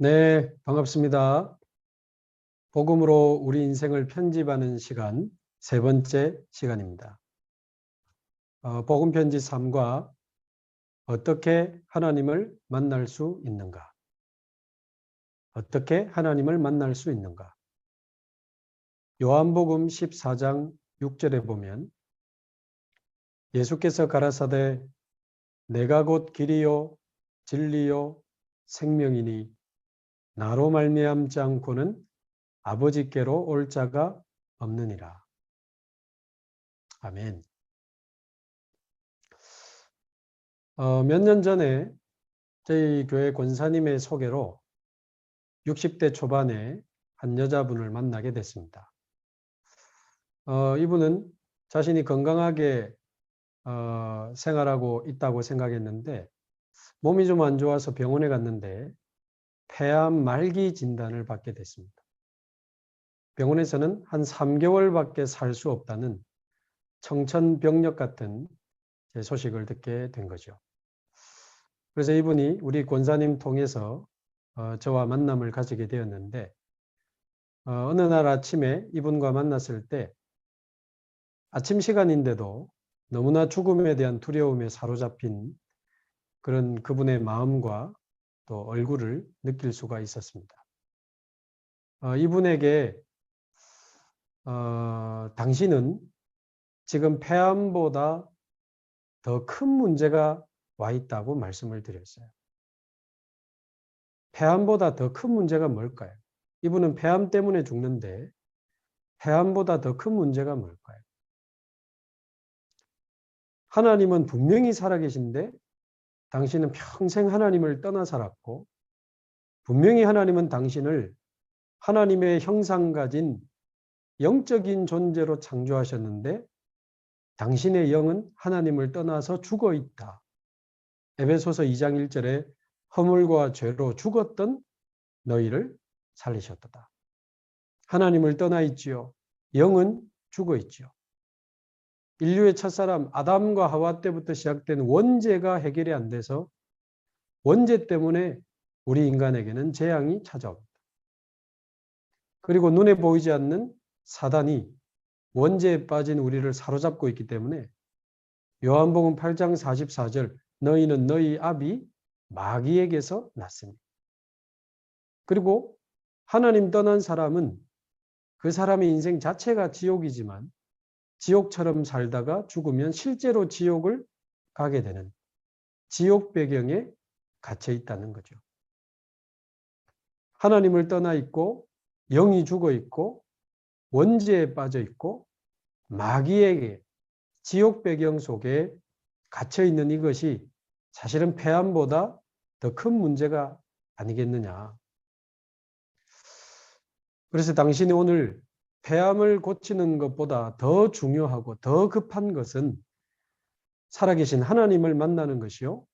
네, 반갑습니다. 복음으로 우리 인생을 편집하는 시간, 세 번째 시간입니다. 복음 편지 3과 어떻게 하나님을 만날 수 있는가? 어떻게 하나님을 만날 수 있는가? 요한복음 14장 6절에 보면 예수께서 가라사대 내가 곧 길이요 진리요 생명이니 나로 말미암지 않고는 아버지께로 올 자가 없느니라. 아멘. 몇 년 전에 저희 교회 권사님의 소개로 60대 초반에 한 여자분을 만나게 됐습니다. 이분은 자신이 건강하게 생활하고 있다고 생각했는데 몸이 좀 안 좋아서 병원에 갔는데 폐암 말기 진단을 받게 됐습니다. 병원에서는 한 3개월밖에 살 수 없다는 청천벽력 같은 소식을 듣게 된 거죠. 그래서 이분이 우리 권사님 통해서 저와 만남을 가지게 되었는데 어느 날 아침에 이분과 만났을 때 아침 시간인데도 너무나 죽음에 대한 두려움에 사로잡힌 그런 그분의 마음과 또 얼굴을 느낄 수가 있었습니다. 이분에게 당신은 지금 폐암보다 더 큰 문제가 와 있다고 말씀을 드렸어요. 폐암보다 더 큰 문제가 뭘까요? 이분은 폐암 때문에 죽는데 폐암보다 더 큰 문제가 뭘까요? 하나님은 분명히 살아계신데 당신은 평생 하나님을 떠나 살았고 분명히 하나님은 당신을 하나님의 형상 가진 영적인 존재로 창조하셨는데 당신의 영은 하나님을 떠나서 죽어 있다. 에베소서 2장 1절에 허물과 죄로 죽었던 너희를 살리셨다. 하나님을 떠나 있지요. 영은 죽어 있지요. 인류의 첫사람 아담과 하와 때부터 시작된 원죄가 해결이 안 돼서 원죄 때문에 우리 인간에게는 재앙이 찾아옵니다. 그리고 눈에 보이지 않는 사단이 원죄에 빠진 우리를 사로잡고 있기 때문에 요한복음 8장 44절 너희는 너희 아비 마귀에게서 났습니다. 그리고 하나님 떠난 사람은 그 사람의 인생 자체가 지옥이지만 지옥처럼 살다가 죽으면 실제로 지옥을 가게 되는 지옥 배경에 갇혀 있다는 거죠. 하나님을 떠나 있고 영이 죽어 있고 원죄에 빠져 있고 마귀에게 지옥 배경 속에 갇혀 있는 이것이 사실은 폐암보다 더 큰 문제가 아니겠느냐. 그래서 당신이 오늘 폐암을 고치는 것보다 더 중요하고 더 급한 것은 살아계신 하나님을 만나는 것이요.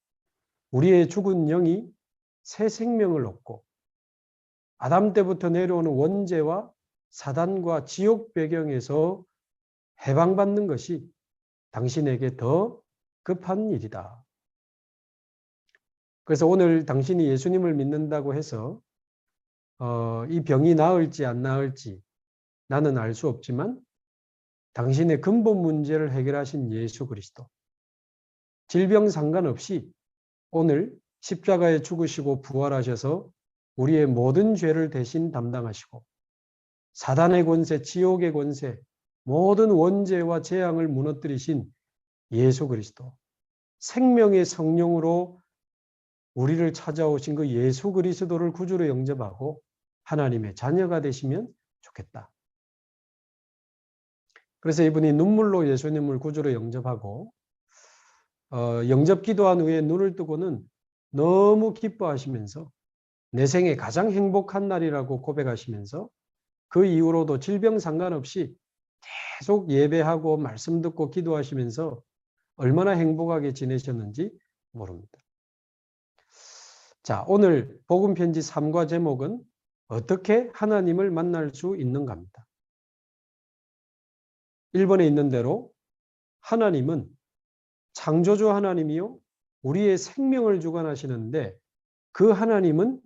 우리의 죽은 영이 새 생명을 얻고 아담 때부터 내려오는 원죄와 사단과 지옥 배경에서 해방받는 것이 당신에게 더 급한 일이다. 그래서 오늘 당신이 예수님을 믿는다고 해서 이 병이 나을지 안 나을지 나는 알 수 없지만 당신의 근본 문제를 해결하신 예수 그리스도, 질병 상관없이 오늘 십자가에 죽으시고 부활하셔서 우리의 모든 죄를 대신 담당하시고 사단의 권세, 지옥의 권세, 모든 원죄와 재앙을 무너뜨리신 예수 그리스도, 생명의 성령으로 우리를 찾아오신 그 예수 그리스도를 구주로 영접하고 하나님의 자녀가 되시면 좋겠다. 그래서 이분이 눈물로 예수님을 구주로 영접하고 영접 기도한 후에 눈을 뜨고는 너무 기뻐하시면서 내 생에 가장 행복한 날이라고 고백하시면서 그 이후로도 질병 상관없이 계속 예배하고 말씀 듣고 기도하시면서 얼마나 행복하게 지내셨는지 모릅니다. 자, 오늘 복음 편지 3과 제목은 어떻게 하나님을 만날 수 있는가입니다. 1번에 있는 대로 하나님은 창조주 하나님이요 우리의 생명을 주관하시는데 그 하나님은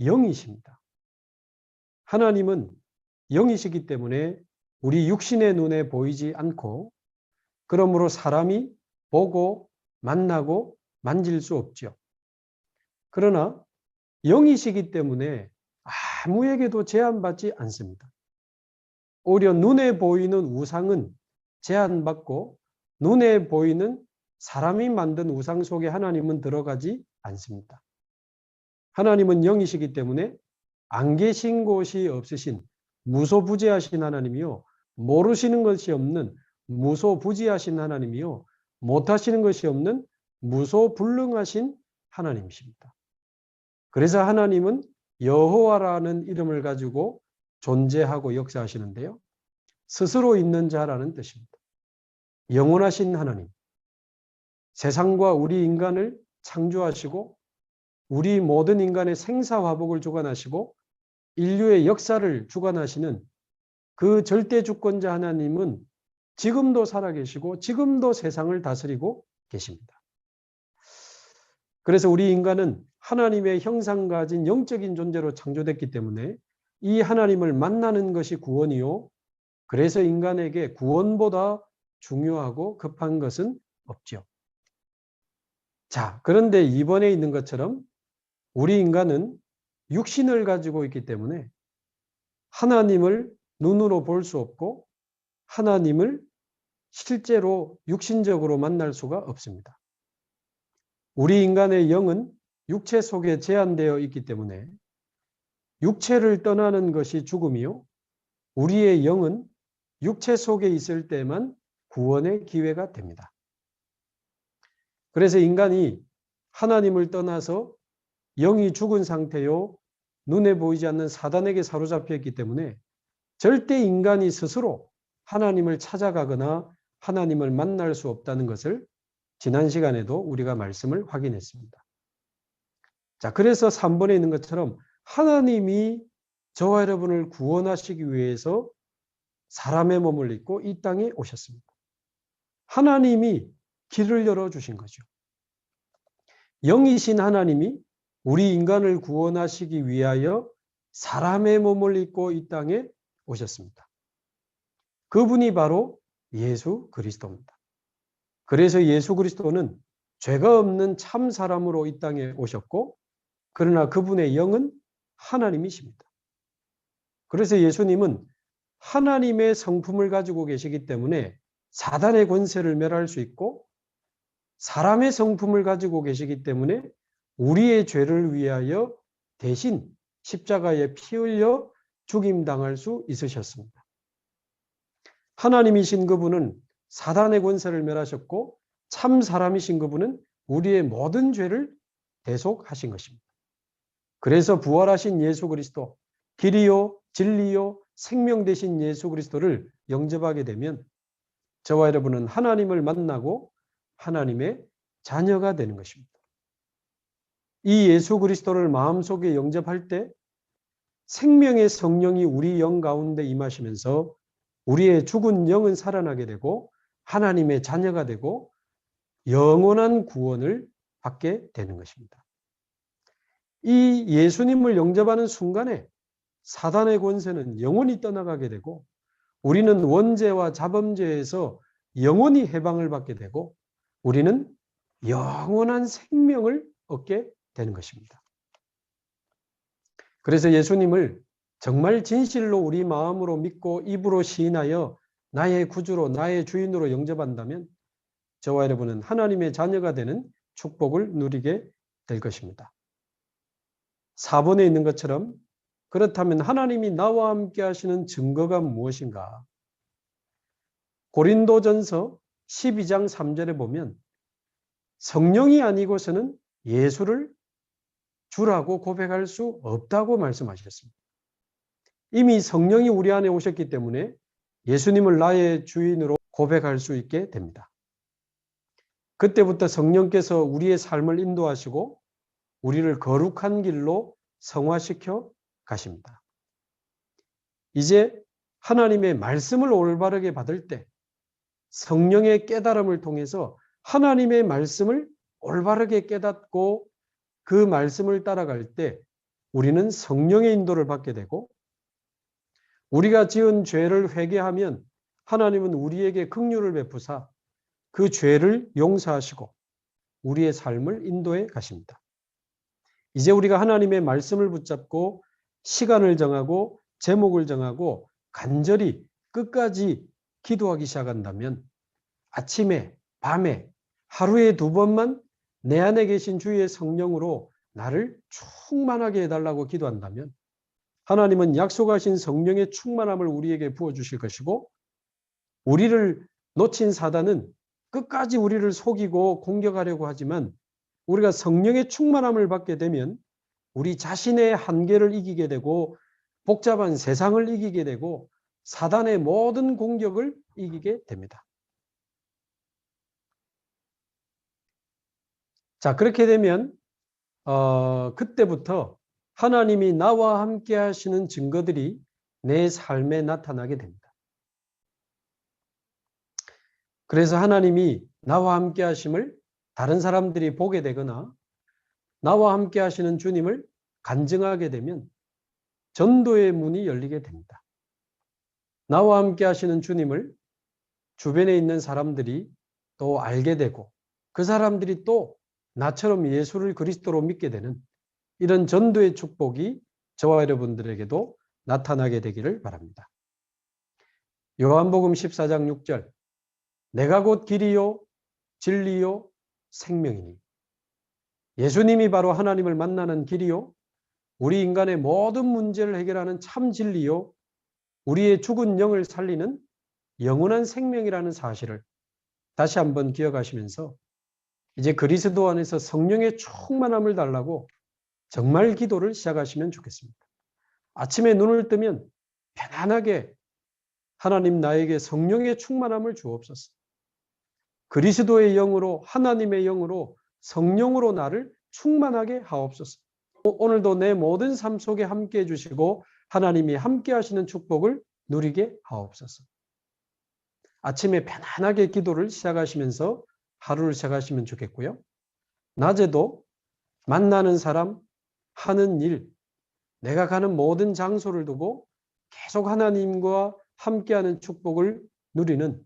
영이십니다. 하나님은 영이시기 때문에 우리 육신의 눈에 보이지 않고 그러므로 사람이 보고 만나고 만질 수 없죠. 그러나 영이시기 때문에 아무에게도 제한받지 않습니다. 오히려 눈에 보이는 우상은 제한받고 눈에 보이는 사람이 만든 우상 속에 하나님은 들어가지 않습니다. 하나님은 영이시기 때문에 안 계신 곳이 없으신 무소부재하신 하나님이요. 모르시는 것이 없는 무소부지하신 하나님이요. 못하시는 것이 없는 무소불능하신 하나님이십니다. 그래서 하나님은 여호와라는 이름을 가지고 존재하고 역사하시는데요. 스스로 있는 자라는 뜻입니다. 영원하신 하나님, 세상과 우리 인간을 창조하시고 우리 모든 인간의 생사화복을 주관하시고 인류의 역사를 주관하시는 그 절대 주권자 하나님은 지금도 살아계시고 지금도 세상을 다스리고 계십니다. 그래서 우리 인간은 하나님의 형상 가진 영적인 존재로 창조됐기 때문에 이 하나님을 만나는 것이 구원이요. 그래서 인간에게 구원보다 중요하고 급한 것은 없죠. 자, 그런데 이번에 있는 것처럼 우리 인간은 육신을 가지고 있기 때문에 하나님을 눈으로 볼 수 없고 하나님을 실제로 육신적으로 만날 수가 없습니다. 우리 인간의 영은 육체 속에 제한되어 있기 때문에 육체를 떠나는 것이 죽음이요. 우리의 영은 육체 속에 있을 때만 구원의 기회가 됩니다. 그래서 인간이 하나님을 떠나서 영이 죽은 상태요. 눈에 보이지 않는 사단에게 사로잡혀 있기 때문에 절대 인간이 스스로 하나님을 찾아가거나 하나님을 만날 수 없다는 것을 지난 시간에도 우리가 말씀을 확인했습니다. 자, 그래서 3번에 있는 것처럼 하나님이 저와 여러분을 구원하시기 위해서 사람의 몸을 입고 이 땅에 오셨습니다. 하나님이 길을 열어주신 거죠. 영이신 하나님이 우리 인간을 구원하시기 위하여 사람의 몸을 입고 이 땅에 오셨습니다. 그분이 바로 예수 그리스도입니다. 그래서 예수 그리스도는 죄가 없는 참 사람으로 이 땅에 오셨고 그러나 그분의 영은 하나님이십니다. 그래서 예수님은 하나님의 성품을 가지고 계시기 때문에 사단의 권세를 멸할 수 있고 사람의 성품을 가지고 계시기 때문에 우리의 죄를 위하여 대신 십자가에 피 흘려 죽임당할 수 있으셨습니다. 하나님이신 그분은 사단의 권세를 멸하셨고 참 사람이신 그분은 우리의 모든 죄를 대속하신 것입니다. 그래서 부활하신 예수 그리스도, 길이요 진리요 생명 되신 예수 그리스도를 영접하게 되면 저와 여러분은 하나님을 만나고 하나님의 자녀가 되는 것입니다. 이 예수 그리스도를 마음속에 영접할 때 생명의 성령이 우리 영 가운데 임하시면서 우리의 죽은 영은 살아나게 되고 하나님의 자녀가 되고 영원한 구원을 받게 되는 것입니다. 이 예수님을 영접하는 순간에 사단의 권세는 영원히 떠나가게 되고 우리는 원죄와 자범죄에서 영원히 해방을 받게 되고 우리는 영원한 생명을 얻게 되는 것입니다. 그래서 예수님을 정말 진실로 우리 마음으로 믿고 입으로 시인하여 나의 구주로 나의 주인으로 영접한다면 저와 여러분은 하나님의 자녀가 되는 축복을 누리게 될 것입니다. 4번에 있는 것처럼 그렇다면 하나님이 나와 함께 하시는 증거가 무엇인가? 고린도전서 12장 3절에 보면 성령이 아니고서는 예수를 주라고 고백할 수 없다고 말씀하셨습니다. 이미 성령이 우리 안에 오셨기 때문에 예수님을 나의 주인으로 고백할 수 있게 됩니다. 그때부터 성령께서 우리의 삶을 인도하시고 우리를 거룩한 길로 성화시켜 가십니다. 이제 하나님의 말씀을 올바르게 받을 때 성령의 깨달음을 통해서 하나님의 말씀을 올바르게 깨닫고 그 말씀을 따라갈 때 우리는 성령의 인도를 받게 되고, 우리가 지은 죄를 회개하면 하나님은 우리에게 긍휼을 베푸사 그 죄를 용서하시고 우리의 삶을 인도해 가십니다. 이제 우리가 하나님의 말씀을 붙잡고 시간을 정하고 제목을 정하고 간절히 끝까지 기도하기 시작한다면, 아침에, 밤에, 하루에 2번만 내 안에 계신 주의 성령으로 나를 충만하게 해달라고 기도한다면, 하나님은 약속하신 성령의 충만함을 우리에게 부어주실 것이고, 우리를 놓친 사단은 끝까지 우리를 속이고 공격하려고 하지만, 우리가 성령의 충만함을 받게 되면 우리 자신의 한계를 이기게 되고 복잡한 세상을 이기게 되고 사단의 모든 공격을 이기게 됩니다. 자, 그렇게 되면 그때부터 하나님이 나와 함께 하시는 증거들이 내 삶에 나타나게 됩니다. 그래서 하나님이 나와 함께 하심을 다른 사람들이 보게 되거나 나와 함께 하시는 주님을 간증하게 되면 전도의 문이 열리게 됩니다. 나와 함께 하시는 주님을 주변에 있는 사람들이 또 알게 되고 그 사람들이 또 나처럼 예수를 그리스도로 믿게 되는 이런 전도의 축복이 저와 여러분들에게도 나타나게 되기를 바랍니다. 요한복음 14장 6절, 내가 곧 길이요 진리요 생명이니. 예수님이 바로 하나님을 만나는 길이요, 우리 인간의 모든 문제를 해결하는 참 진리요, 우리의 죽은 영을 살리는 영원한 생명이라는 사실을 다시 한번 기억하시면서 이제 그리스도 안에서 성령의 충만함을 달라고 정말 기도를 시작하시면 좋겠습니다. 아침에 눈을 뜨면 편안하게 하나님 나에게 성령의 충만함을 주옵소서. 그리스도의 영으로, 하나님의 영으로, 성령으로 나를 충만하게 하옵소서. 오늘도 내 모든 삶 속에 함께해 주시고 하나님이 함께 하시는 축복을 누리게 하옵소서. 아침에 편안하게 기도를 시작하시면서 하루를 시작하시면 좋겠고요. 낮에도 만나는 사람, 하는 일, 내가 가는 모든 장소를 두고 계속 하나님과 함께하는 축복을 누리는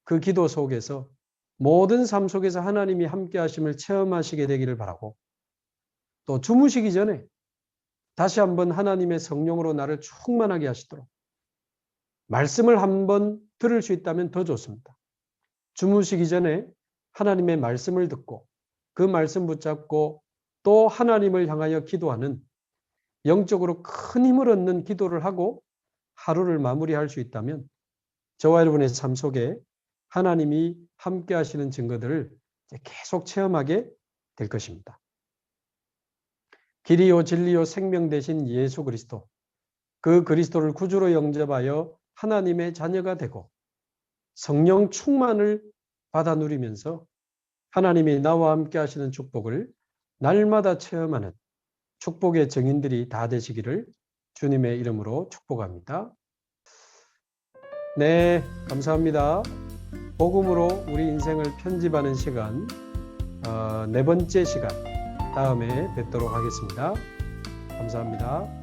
그 기도 속에서 모든 삶 속에서 하나님이 함께 하심을 체험하시게 되기를 바라고, 또 주무시기 전에 다시 한번 하나님의 성령으로 나를 충만하게 하시도록 말씀을 한번 들을 수 있다면 더 좋습니다. 주무시기 전에 하나님의 말씀을 듣고 그 말씀 붙잡고 또 하나님을 향하여 기도하는, 영적으로 큰 힘을 얻는 기도를 하고 하루를 마무리할 수 있다면 저와 여러분의 삶 속에 하나님이 함께 하시는 증거들을 계속 체험하게 될 것입니다. 길이요 진리요 생명 되신 예수 그리스도, 그 그리스도를 구주로 영접하여 하나님의 자녀가 되고 성령 충만을 받아 누리면서 하나님이 나와 함께 하시는 축복을 날마다 체험하는 축복의 증인들이 다 되시기를 주님의 이름으로 축복합니다. 네, 감사합니다. 복음으로 우리 인생을 편집하는 시간, 4번째 시간 다음에 뵙도록 하겠습니다. 감사합니다.